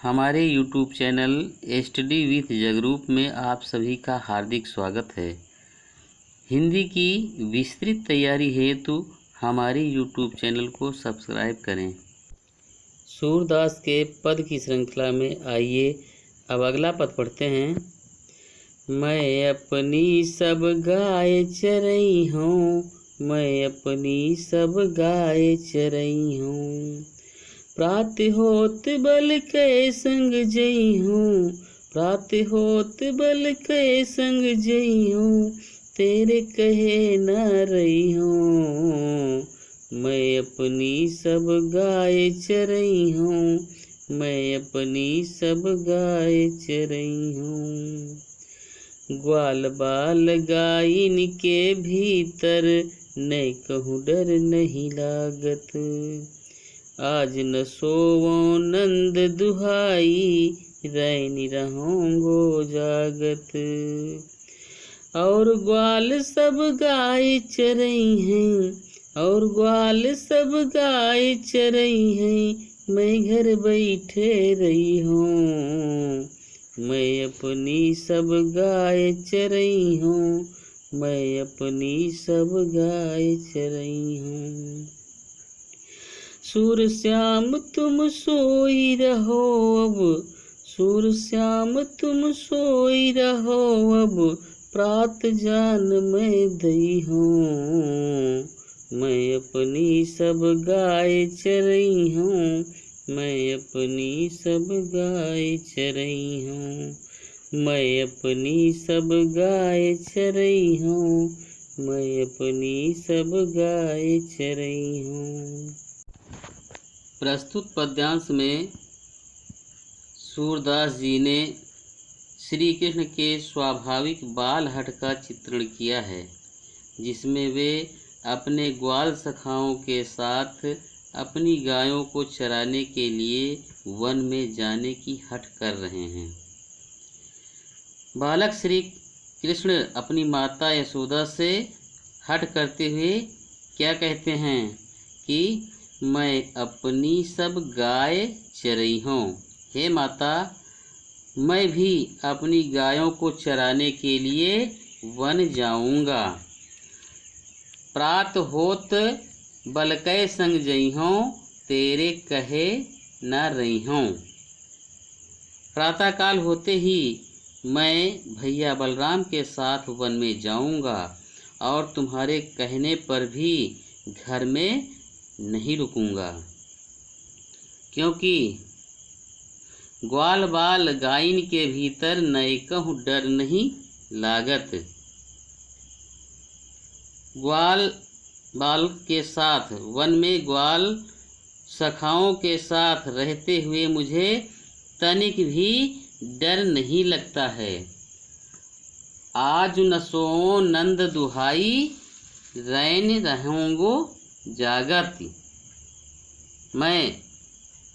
हमारे YouTube channel study with Jagroop में आप सभी का हार्दिक स्वागत है। हिंदी की विस्तृत तैयारी हेतु हमारे YouTube चैनल को सब्सक्राइब करें। सूरदास के पद की श्रृंखला में आइए अब अगला पद पढ़ते हैं। मैं अपनी सब गाय चरई हूँ, मैं अपनी सब गाय चरई हूँ। प्रात होत बल के संग जई हूँ, प्रात होत बल के संग जई हूँ। तेरे कहे न रही हूँ, मैं अपनी सब गाय चरई हूँ, मैं अपनी सब गाय चरई हूँ। ग्वाल बाल गायन के भीतर नहीं कहूँ डर नहीं लागत। आज न सोवो नंद दुहाई, रैनी रहूँगो जागत। और ग्वाल सब गाय चरई हैं, और ग्वाल सब गाय चरई हैं। मैं घर बैठे रही हूँ, मैं अपनी सब गाय चरई हूँ, मैं अपनी सब गाय चरई हूँ। सूर श्याम तुम सोई रहो अब, सूर श्याम तुम सोई रहो अब। प्रात जान मैं दई हूँ, मैं अपनी सब गाय चरई हूँ, मैं अपनी सब गाय चरई हूँ, मैं अपनी सब गाय चरई हूँ, मैं अपनी सब गाय चरई हूँ। प्रस्तुत पद्यांश में सूरदास जी ने श्री कृष्ण के स्वाभाविक बाल हठ का चित्रण किया है, जिसमें वे अपने ग्वाल सखाओं के साथ अपनी गायों को चराने के लिए वन में जाने की हठ कर रहे हैं। बालक श्री कृष्ण अपनी माता यशोदा से हठ करते हुए क्या कहते हैं कि मैं अपनी सब गाय चरई हूँ। हे माता, मैं भी अपनी गायों को चराने के लिए वन जाऊंगा। प्रात होत बलकै संग जई हूँ, तेरे कहे न रही हूँ। प्रातःकाल होते ही मैं भैया बलराम के साथ वन में जाऊंगा और तुम्हारे कहने पर भी घर में नहीं रुकूंगा, क्योंकि ग्वाल बाल गायन के भीतर नए कहूँ डर नहीं लागत। ग्वाल बाल के साथ वन में ग्वाल सखाओं के साथ रहते हुए मुझे तनिक भी डर नहीं लगता है। आज न सो नंद दुहाई, रैन रहूँगो जागत। मैं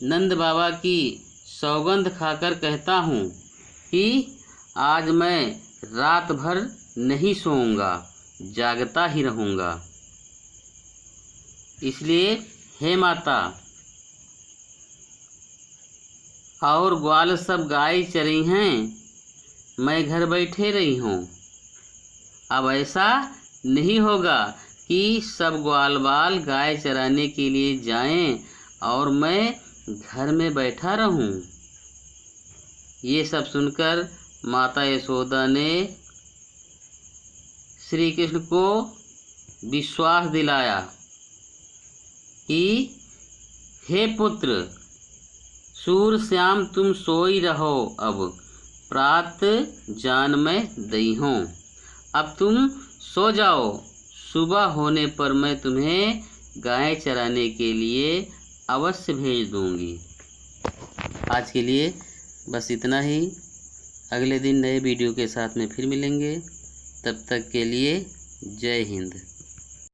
नंद बाबा की सौगंध खाकर कहता हूँ कि आज मैं रात भर नहीं सोऊंगा, जागता ही रहूँगा। इसलिए हे माता, और ग्वाल सब गाय चरी हैं, मैं घर बैठे रही हूँ। अब ऐसा नहीं होगा कि सब ग्वाल बाल गाय चराने के लिए जाएं और मैं घर में बैठा रहूं। ये सब सुनकर माता यशोदा ने श्री कृष्ण को विश्वास दिलाया कि हे पुत्र, सूर श्याम तुम सोई रहो अब, प्रात जान मैं दई हूँ। अब तुम सो जाओ, सुबह होने पर मैं तुम्हें गाय चराने के लिए अवश्य भेज दूंगी। आज के लिए बस इतना ही। अगले दिन नए वीडियो के साथ में फिर मिलेंगे। तब तक के लिए जय हिंद।